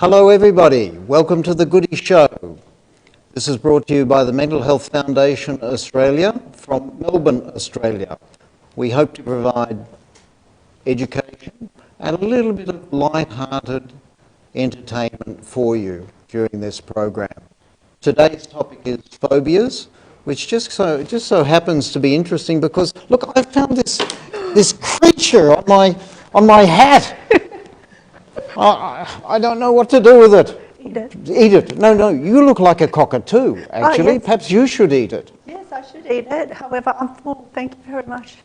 Hello everybody, welcome to the Goody Show. This is brought to you by the Mental Health Foundation Australia from Melbourne, Australia. We hope to provide education and a little bit of light-hearted entertainment for you during this program. Today's topic is phobias, which just so happens to be interesting because, look, I found this creature on my hat. I don't know what to do with it. Eat it. Eat it. No, you look like a cockatoo, actually. Oh, yes. Perhaps you should eat it. Yes, I should eat it. However, I'm full. Thank you very much.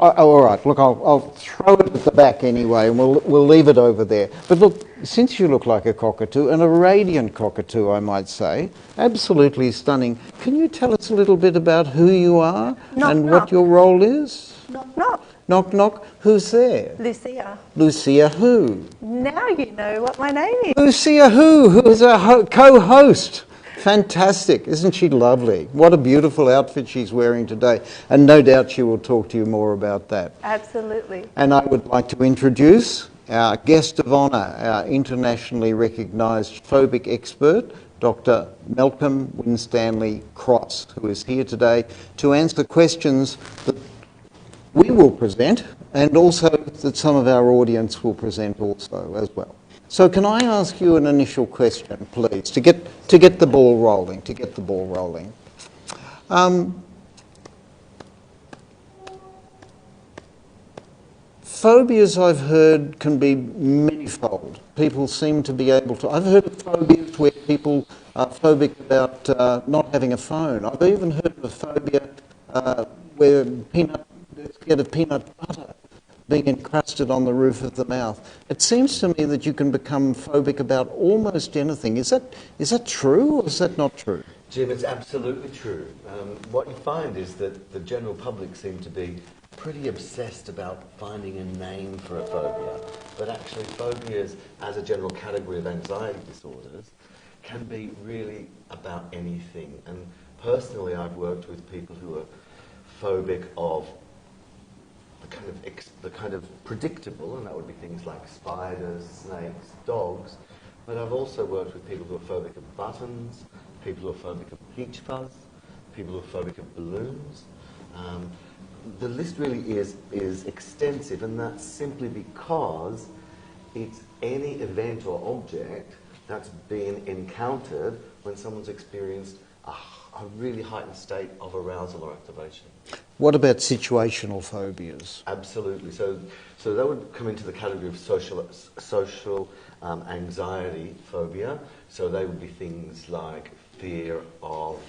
All right, look, I'll throw it at the back anyway, and we'll leave it over there. But look, since you look like a cockatoo, and a radiant cockatoo, I might say, absolutely stunning, can you tell us a little bit about who you are and what your role is? Knock, knock. Knock, knock. Who's there? Lucia. Lucia Hou. Now you know what my name is. Lucia Hou, who is our co-host. Fantastic. Isn't she lovely? What a beautiful outfit she's wearing today. And no doubt she will talk to you more about that. Absolutely. And I would like to introduce our guest of honour, our internationally recognised phobic expert, Dr. Malcolm Winstanley-Cross, who is here today to answer questions that we will present and also that some of our audience will present also as well. So can I ask you an initial question, please, to get the ball rolling, Phobias, I've heard, can be manifold. People seem to be able to... I've heard of phobias where people are phobic about not having a phone. I've even heard of a phobia where scared of peanut butter being encrusted on the roof of the mouth. It seems to me that you can become phobic about almost anything. Is that true or is that not true? Jim, it's absolutely true. What you find is that the general public seem to be pretty obsessed about finding a name for a phobia, but actually phobias as a general category of anxiety disorders can be really about anything. And personally, I've worked with people who are phobic of the kind of predictable, and that would be things like spiders, snakes, dogs. But I've also worked with people who are phobic of buttons, people who are phobic of peach fuzz, people who are phobic of balloons. The list really is extensive, and that's simply because it's any event or object that's been encountered when someone's experienced a really heightened state of arousal or activation. What about situational phobias? Absolutely. So that would come into the category of social anxiety phobia. So they would be things like fear of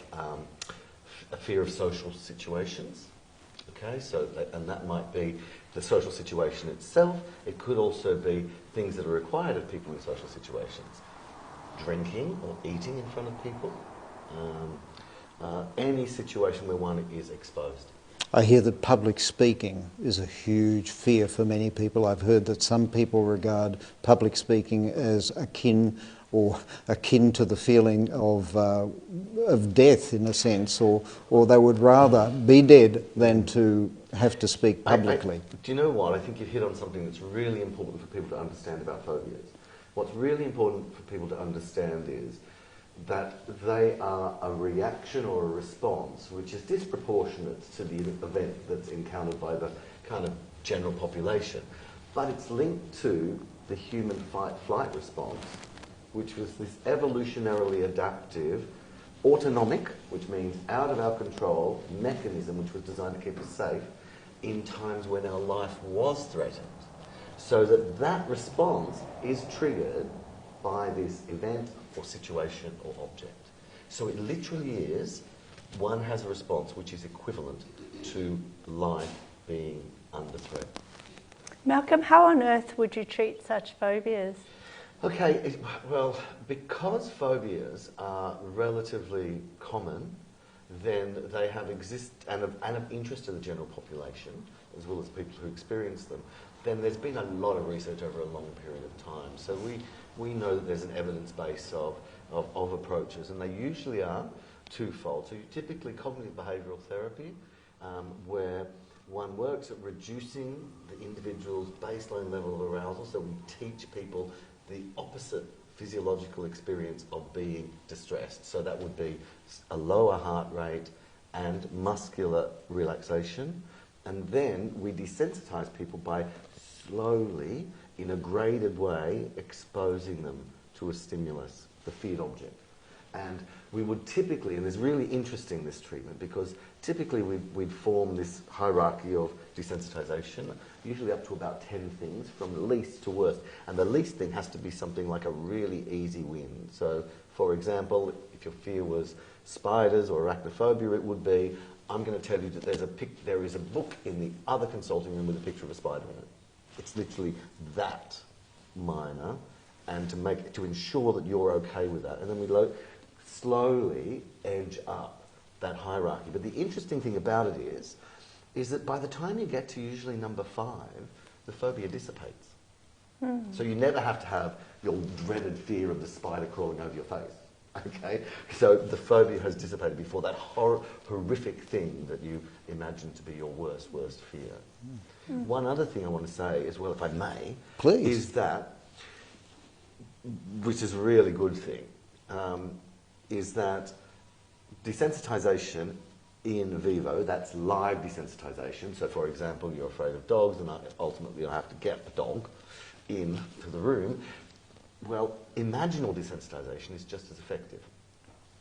social situations. Okay, and that might be the social situation itself. It could also be things that are required of people in social situations, drinking or eating in front of people. Any situation where one is exposed. I hear that public speaking is a huge fear for many people. I've heard that some people regard public speaking as akin to the feeling of death, in a sense, or they would rather be dead than to have to speak publicly. Do you know what? I think you've hit on something that's really important for people to understand about phobias. What's really important for people to understand is that they are a reaction or a response which is disproportionate to the event that's encountered by the kind of general population. But it's linked to the human fight-flight response, which was this evolutionarily adaptive, autonomic, which means out of our control, mechanism which was designed to keep us safe in times when our life was threatened. So that response is triggered by this event or situation or object. So it literally is, one has a response which is equivalent to life being under threat. Malcolm, how on earth would you treat such phobias? Okay, well, because phobias are relatively common, then they have and of interest to the general population, as well as people who experience them, then there's been a lot of research over a long period of time. So we know that there's an evidence base of approaches, and they usually are twofold. So you typically cognitive behavioural therapy, where one works at reducing the individual's baseline level of arousal, so we teach people the opposite physiological experience of being distressed. So that would be a lower heart rate and muscular relaxation. And then we desensitize people by slowly, in a graded way, exposing them to a stimulus, the feared object. And we would typically, and it's really interesting, this treatment, because typically we'd form this hierarchy of desensitization, usually up to about 10 things, from least to worst. And the least thing has to be something like a really easy win. So, for example, if your fear was spiders or arachnophobia, it would be, I'm going to tell you that there is a book in the other consulting room with a picture of a spider in it. It's literally that minor, and to ensure that you're okay with that. And then we slowly edge up that hierarchy. But the interesting thing about it is that by the time you get to usually number 5, the phobia dissipates. So you never have to have your dreaded fear of the spider crawling over your face. Okay? So the phobia has dissipated before that horrific thing that you imagine to be your worst fear. One other thing I want to say as well, if I may, please, is that, which is a really good thing, is that desensitization in vivo, that's live desensitization. So, for example, you're afraid of dogs, and ultimately you'll have to get the dog into the room. Well, imaginal desensitization is just as effective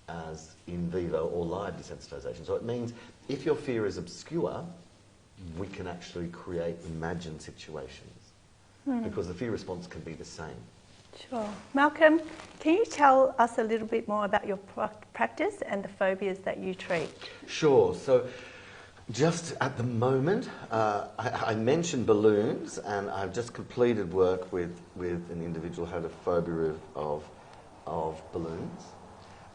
as in vivo or live desensitization. So it means if your fear is obscure, we can actually create imagined situations because the fear response can be the same. Sure. Malcolm, can you tell us a little bit more about your practice and the phobias that you treat? Sure. So just at the moment, I mentioned balloons, and I've just completed work with an individual who had a phobia of balloons,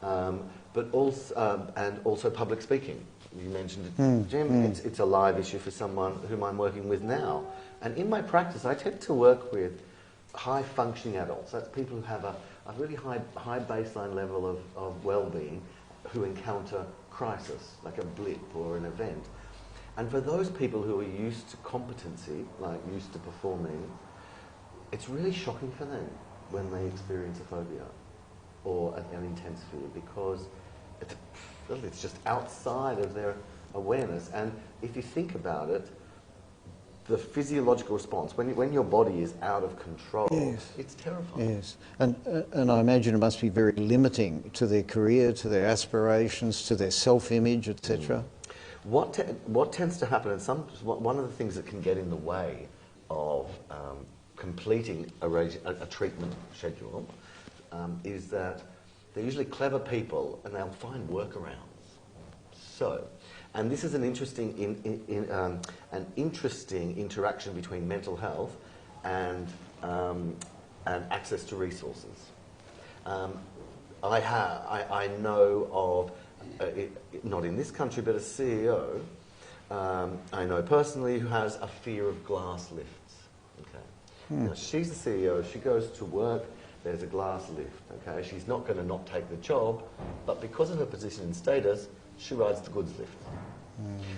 but also and also public speaking. You mentioned it, Jim. It's a live issue for someone whom I'm working with now. And in my practice, I tend to work with high-functioning adults. That's people who have a really high baseline level of well-being, who encounter crisis, like a blip or an event. And for those people who are used to competency, like used to performing, it's really shocking for them when they experience a phobia or an intense fear, because it's just outside of their awareness. And if you think about it, the physiological response, when your body is out of control, yes, it's terrifying. Yes, and I imagine it must be very limiting to their career, to their aspirations, to their self-image, etc. What tends to happen, and one of the things that can get in the way of completing a treatment schedule is that they're usually clever people, and they'll find workarounds. So, and this is an interesting interaction between mental health and access to resources. I know of, not in this country, but a CEO I know personally who has a fear of glass lifts. Okay, now she's the CEO. She goes to work. There's a glass lift. Okay, she's not going to not take the job, but because of her position and status, she rides the goods lift.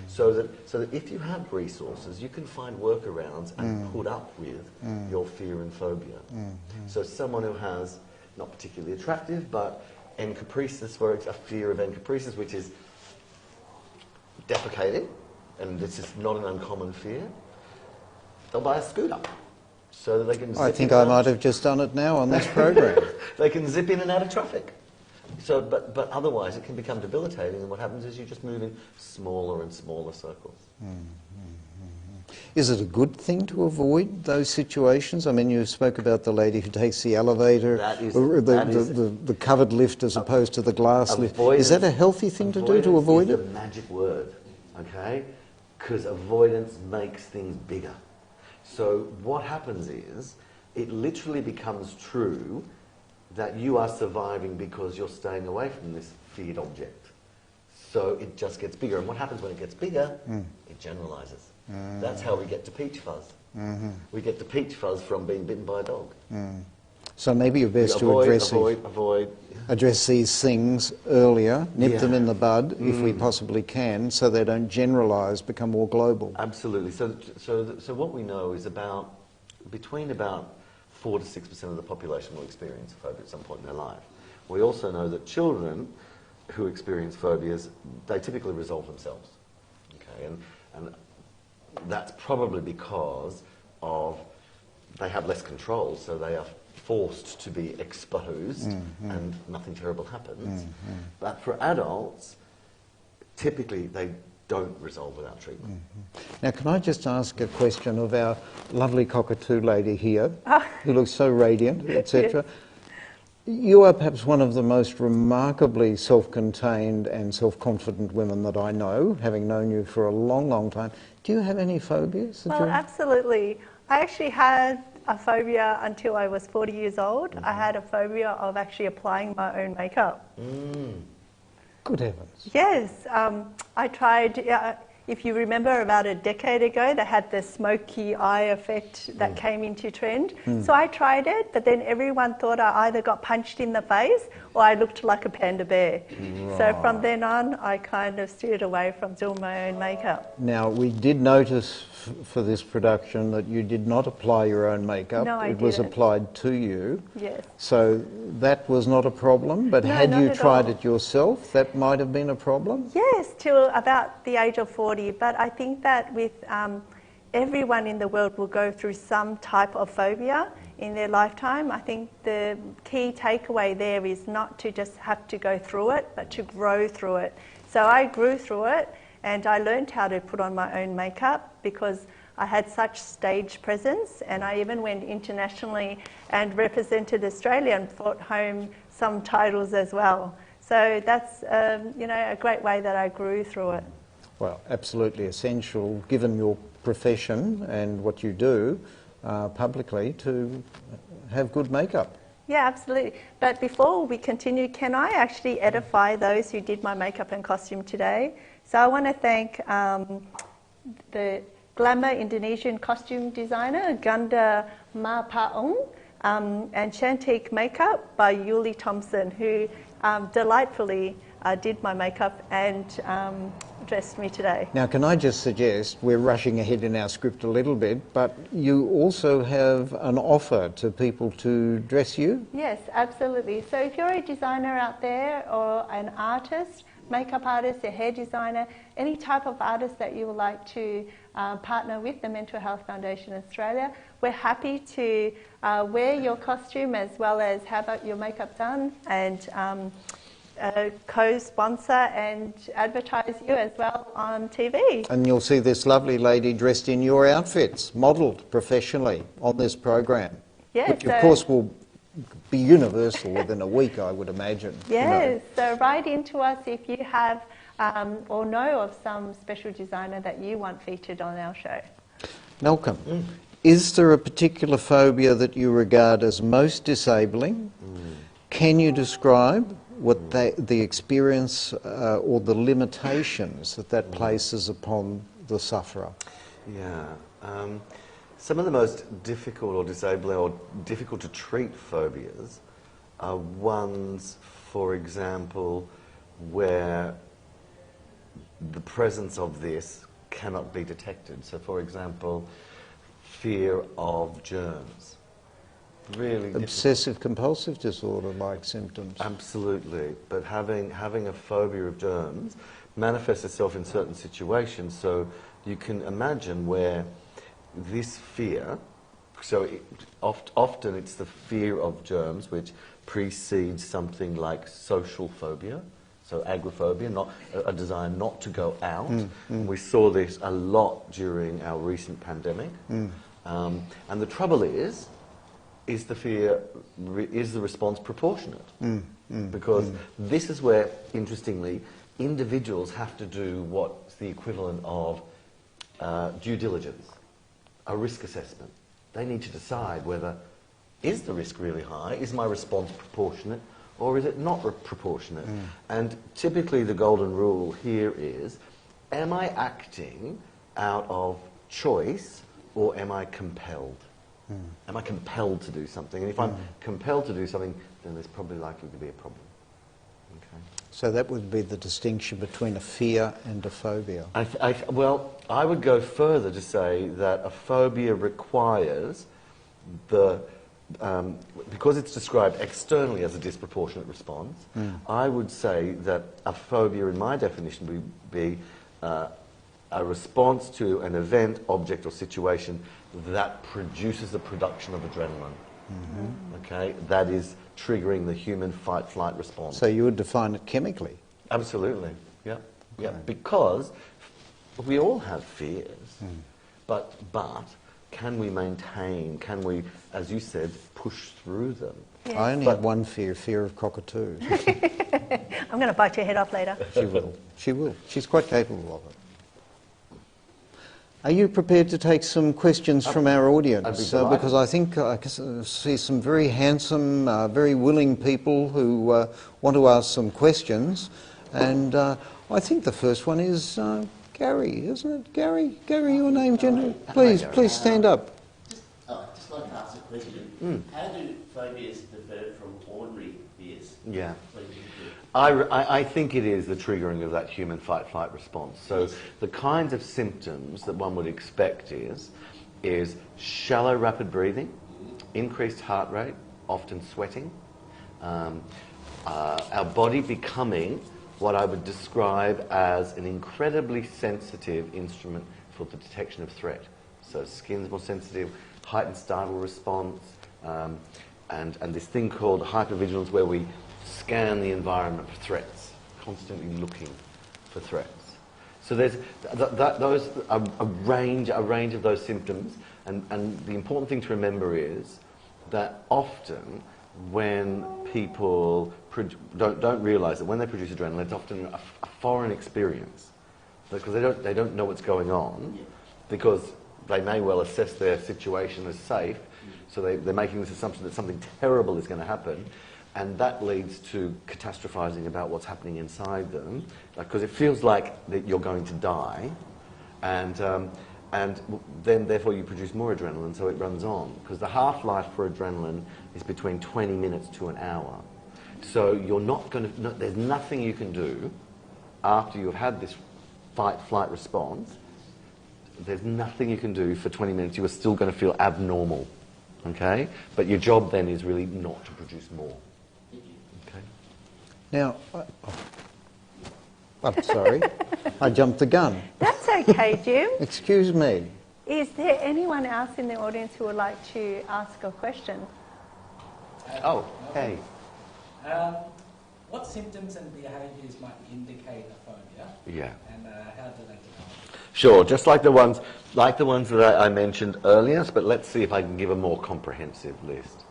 So that if you have resources, you can find workarounds and put up with your fear and phobia. So someone who has, not particularly attractive, but encopresis, for a fear of encopresis, which is defecating, and this is not an uncommon fear, they'll buy a scooter so that they can zip I think I might have just done it now on this program. They can zip in and out of traffic. So, but otherwise it can become debilitating, and what happens is you just move in smaller and smaller circles. Is it a good thing to avoid those situations? I mean, you spoke about the lady who takes the elevator, the covered lift as opposed to the glass lift. Is that a healthy thing to do, to avoid it? Avoidance is the magic word, okay? Because avoidance makes things bigger. So what happens is, it literally becomes true that you are surviving because you're staying away from this feared object. So it just gets bigger. And what happens when it gets bigger? It generalizes. That's how we get to peach fuzz. We get to peach fuzz from being bitten by a dog. So maybe you're best to address these things earlier, nip them in the bud if we possibly can, so they don't generalise, become more global. Absolutely. So what we know is between about 4 to 6% of the population will experience a phobia at some point in their life. We also know that children who experience phobias, they typically resolve themselves. Okay, and that's probably because of they have less control, so they are forced to be exposed and nothing terrible happens. But for adults, typically they don't resolve without treatment. Now, can I just ask a question of our lovely cockatoo lady here, who looks so radiant, etc.? You are perhaps one of the most remarkably self-contained and self-confident women that I know, having known you for a long, long time. Do you have any phobias? Well, absolutely. I actually had a phobia until I was 40 years old. I had a phobia of actually applying my own makeup. Good heavens. Yes, I tried, if you remember about a decade ago, they had the smoky eye effect that came into trend. So I tried it, but then everyone thought I either got punched in the face or I looked like a panda bear. So from then on, I kind of steered away from doing my own makeup. Now, we did notice for this production that you did not apply your own makeup. No, I It was didn't. applied to you. Yes. So that was not a problem, but No, had not you at tried all. it yourself, that might have been a problem? Yes, till about the age of 40. But I think that with everyone in the world will go through some type of phobia in their lifetime. I think the key takeaway there is not to just have to go through it, but to grow through it. So I grew through it, and I learned how to put on my own makeup because I had such stage presence, and I even went internationally and represented Australia and brought home some titles as well. So that's a great way that I grew through it. Well, absolutely essential, given your profession and what you do publicly, to have good makeup. Yeah, absolutely. But before we continue, can I actually edify those who did my makeup and costume today? So I want to thank the glamour Indonesian costume designer, Ganda Mapaung, and Chantique Makeup by Yuli Thompson, who delightfully did my makeup and dressed me today. Now, can I just suggest, we're rushing ahead in our script a little bit, but you also have an offer to people to dress you? Yes, absolutely. So if you're a designer out there or an artist, makeup artist, a hair designer, any type of artist that you would like to partner with the Mental Health Foundation Australia, we're happy to wear your costume as well as have your makeup done and co-sponsor and advertise you as well on TV. And you'll see this lovely lady dressed in your outfits, modelled professionally on this program, Yes, which of course will be universal within a week, I would imagine. Yes, so write into us if you have or know of some special designer that you want featured on our show. Malcolm, is there a particular phobia that you regard as most disabling? Can you describe what the experience or the limitations that places upon the sufferer? Yeah. Some of the most difficult or disabling or difficult to treat phobias are ones, for example, where the presence of this cannot be detected. So, for example, fear of germs. Really Obsessive compulsive disorder like symptoms. Absolutely, but having a phobia of germs manifests itself in certain situations. So you can imagine where this fear, so often it's the fear of germs which precedes something like social phobia, so agoraphobia, not a desire not to go out. We saw this a lot during our recent pandemic, and the trouble is the fear, is the response proportionate? Because this is where, interestingly, individuals have to do what's the equivalent of due diligence, a risk assessment. They need to decide whether, is the risk really high? Is my response proportionate? Or is it not proportionate? And typically the golden rule here is, am I acting out of choice or am I compelled? Am I compelled to do something? And if I'm compelled to do something, then there's probably likely to be a problem. Okay. So that would be the distinction between a fear and a phobia. Well, I would go further to say that a phobia requires the because it's described externally as a disproportionate response, I would say that a phobia, in my definition, would be a response to an event, object, or situation that produces the production of adrenaline. Okay, that is triggering the human fight-flight response. So you would define it chemically? Absolutely, yeah, yeah. Because we all have fears, but can we maintain? Can we, as you said, push through them? Yes. I only have one fear of cockatoos. I'm going to bite your head off later. She will. She will. She's quite capable of it. Are you prepared to take some questions from our audience? I'd be delighted. Because I think I can see some very handsome, very willing people who want to ask some questions. And I think the first one is Gary, isn't it? Gary, your name, gentlemen. Please stand up. Just like to ask a question. How do phobias differ from ordinary fears? Yeah. I think it is the triggering of that human fight-flight response. So the kinds of symptoms that one would expect is shallow, rapid breathing, increased heart rate, often sweating, our body becoming what I would describe as an incredibly sensitive instrument for the detection of threat. So skin's more sensitive, heightened startle response, and this thing called hypervigilance, where we scan the environment for threats, constantly looking for threats. So there's a range of those symptoms, and the important thing to remember is that often when people don't realise that when they produce adrenaline, it's often a foreign experience, because they don't know what's going on, because they may well assess their situation as safe, so they're making this assumption that something terrible is going to happen. And that leads to catastrophizing about what's happening inside them, because it feels like that you're going to die, and then therefore you produce more adrenaline, so it runs on. Because the half-life for adrenaline is between 20 minutes to an hour. So you're not going to, there's nothing you can do after you've had this fight-flight response. There's nothing you can do for 20 minutes. You are still going to feel abnormal, okay? But your job then is really not to produce more. Now, I'm sorry, I jumped the gun. That's okay, Jim. Excuse me. Is there anyone else in the audience who would like to ask a question? Oh, hey. What symptoms and behaviours might indicate a phobia? Yeah. And how do they develop? Sure, just like the ones that I mentioned earlier, but let's see if I can give a more comprehensive list.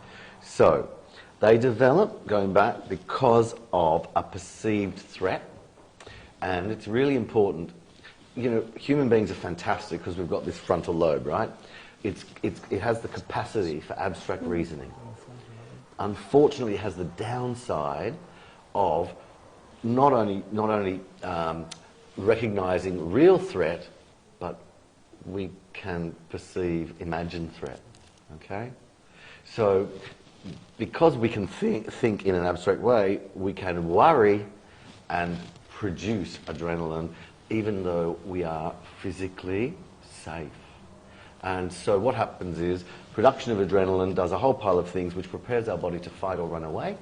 So, they develop, going back, because of a perceived threat. And it's really important. You know, human beings are fantastic because we've got this frontal lobe, right? It has the capacity for abstract reasoning. Unfortunately, it has the downside of not only recognizing real threat, but we can perceive imagined threat. Okay? So, because we can think in an abstract way, we can worry and produce adrenaline even though we are physically safe. And so what happens is production of adrenaline does a whole pile of things which prepares our body to fight or run away.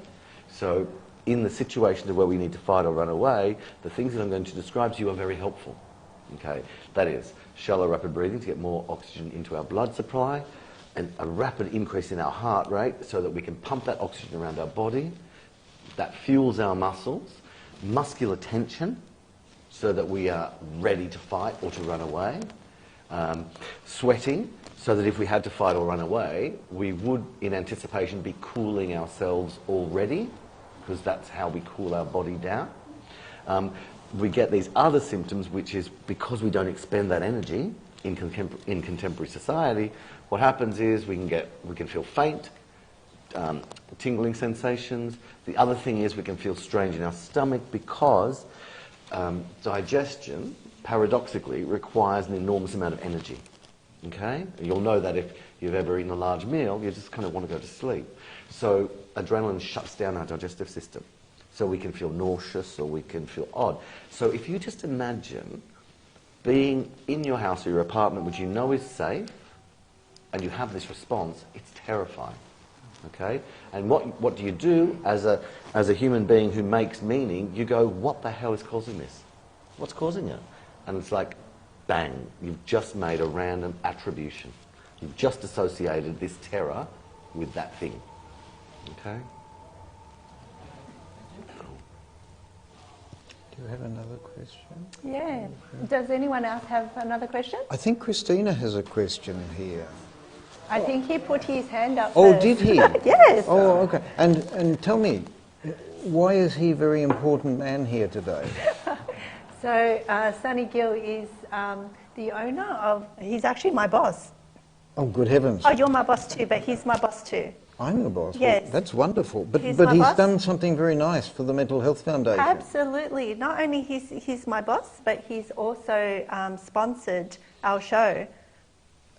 So in the situations where we need to fight or run away, the things that I'm going to describe to you are very helpful. Okay? That is shallow, rapid breathing to get more oxygen into our blood supply, and a rapid increase in our heart rate so that we can pump that oxygen around our body. That fuels our muscles. Muscular tension so that we are ready to fight or to run away. Sweating so that if we had to fight or run away, we would, in anticipation, be cooling ourselves already, because that's how we cool our body down. We get these other symptoms, which is because we don't expend that energy in contemporary society. What happens is we can feel faint, tingling sensations. The other thing is we can feel strange in our stomach because digestion, paradoxically, requires an enormous amount of energy. Okay? You'll know that if you've ever eaten a large meal, you just kind of want to go to sleep. So adrenaline shuts down our digestive system. So we can feel nauseous or we can feel odd. So if you just imagine being in your house or your apartment, which you know is safe, and you have this response, it's terrifying. Okay? And what do you do as a human being who makes meaning? You go, what the hell is causing this? What's causing it? And it's like, bang, you've just made a random attribution. You've just associated this terror with that thing. Okay? Do you have another question? Yeah. Does anyone else have another question? I think Christina has a question here. I think he put his hand up Oh, first. did he? Yes. Oh, okay. And tell me, why is he a very important man here today? So Sonny Gill is the owner of, he's actually my boss. Oh, good heavens. Oh, you're my boss too, but he's my boss too. I'm the boss. Yes. Well, that's wonderful. But He's he's my boss. done something very nice for the Mental Health Foundation. Absolutely. Not only he's my boss, but he's also sponsored our show.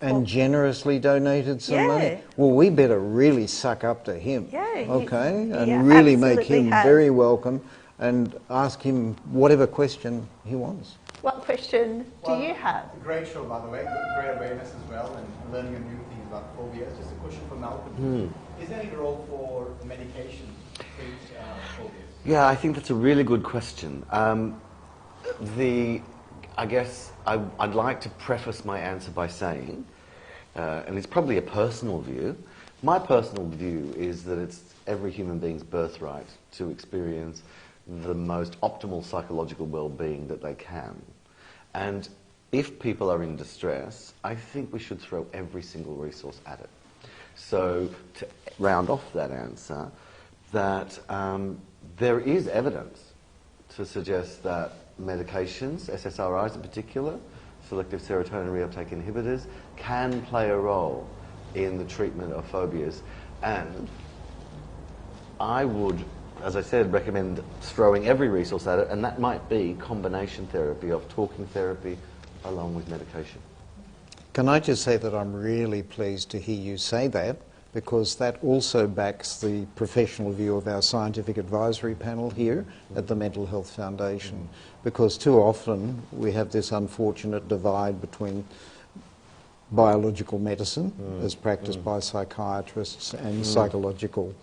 And generously donated some Yeah. money. Well, we better really suck up to him. Yeah, Okay? he And really make absolutely him has. very welcome and ask him whatever question he wants. What question do you have? Great show, by the way. Great awareness as well, and learning a new things about phobias. Just a question for Malcolm. Is there any role for medication to treat phobias? Yeah, I think that's a really good question. I guess I'd like to preface my answer by saying, and it's probably a personal view, my personal view is that it's every human being's birthright to experience the most optimal psychological well-being that they can. And if people are in distress, I think we should throw every single resource at it. So to round off that answer, that there is evidence to suggest that medications, SSRIs in particular, selective serotonin reuptake inhibitors, can play a role in the treatment of phobias. And I would, as I said, recommend throwing every resource at it, and that might be combination therapy of talking therapy along with medication. Can I just say that I'm really pleased to hear you say that, because that also backs the professional view of our scientific advisory panel here at the Mental Health Foundation, because too often we have this unfortunate divide between biological medicine as practiced by psychiatrists and psychological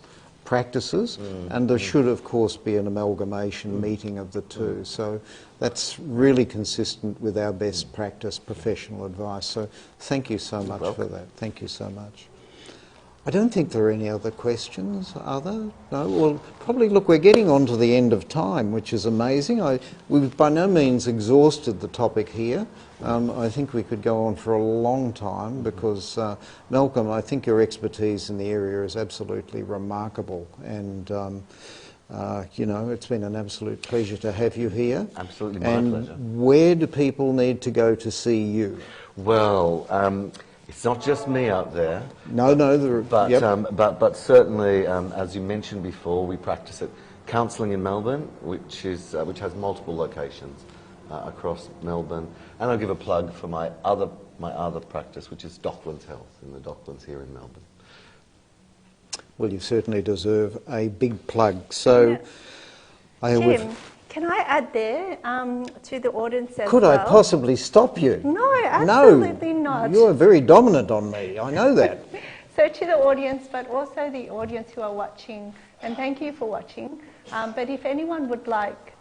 practices, and there should of course be an amalgamation meeting of the two. So that's really consistent with our best practice professional advice. So thank you so much for that. Thank you so much. I don't think there are any other questions, are there? No? Well, probably, look, we're getting on to the end of time, which is amazing. We've by no means exhausted the topic here. I think we could go on for a long time because, Malcolm, I think your expertise in the area is absolutely remarkable. And, you know, it's been an absolute pleasure to have you here. Absolutely, my and pleasure. Where do people need to go to see you? Well, it's not just me out there. No, But, but certainly, as you mentioned before, we practice at Counselling in Melbourne, which has multiple locations across Melbourne. And I'll give a plug for my other practice, which is Docklands Health in the Docklands here in Melbourne. Well, you certainly deserve a big plug. So, Yeah. Jim, can I add there to the audience as could well? I possibly stop you? No, absolutely not. You're very dominant on me. I know that. So to the audience, but also the audience who are watching, and thank you for watching, but if anyone would like,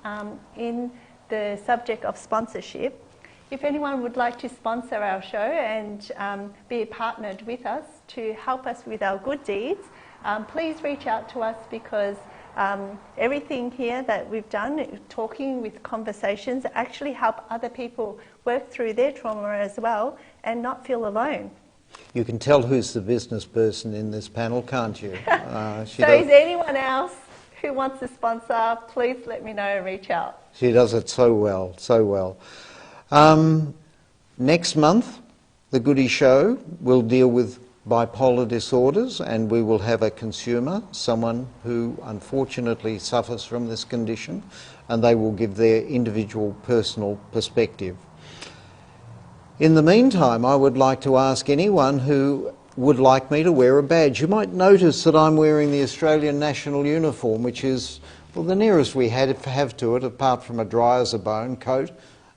in the subject of sponsorship, if anyone would like to sponsor our show and be partnered with us to help us with our good deeds, please reach out to us, because everything here that we've done, talking with conversations, actually help other people work through their trauma as well and not feel alone. You can tell who's the business person in this panel, can't you? So is anyone else who wants to sponsor, please let me know and reach out. She does it so well, so well. Next month, the Goody Show will deal with bipolar disorders, and we will have a consumer, someone who unfortunately suffers from this condition, and they will give their individual personal perspective. In the meantime, I would like to ask anyone who would like me to wear a badge. You might notice that I'm wearing the Australian national uniform, which is, well, the nearest we have to it, apart from a dry as a bone coat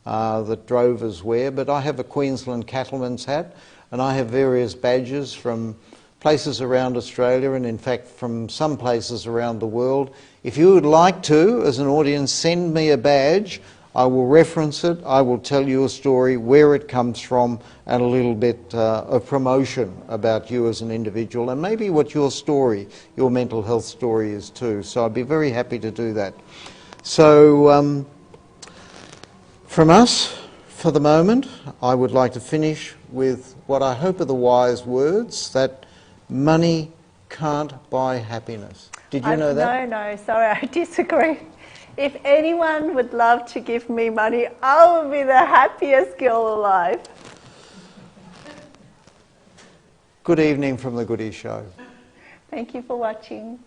that drovers wear. But I have a Queensland cattleman's hat, and I have various badges from places around Australia and in fact from some places around the world. If you would like to, as an audience, send me a badge, I will reference it, I will tell you a story, where it comes from, and a little bit of promotion about you as an individual and maybe what your story, your mental health story is too. So I'd be very happy to do that. So from us, for the moment, I would like to finish with what I hope are the wise words, that money can't buy happiness. Did you know that? No, sorry, I disagree. If anyone would love to give me money, I would be the happiest girl alive. Good evening from the Goody Show. Thank you for watching.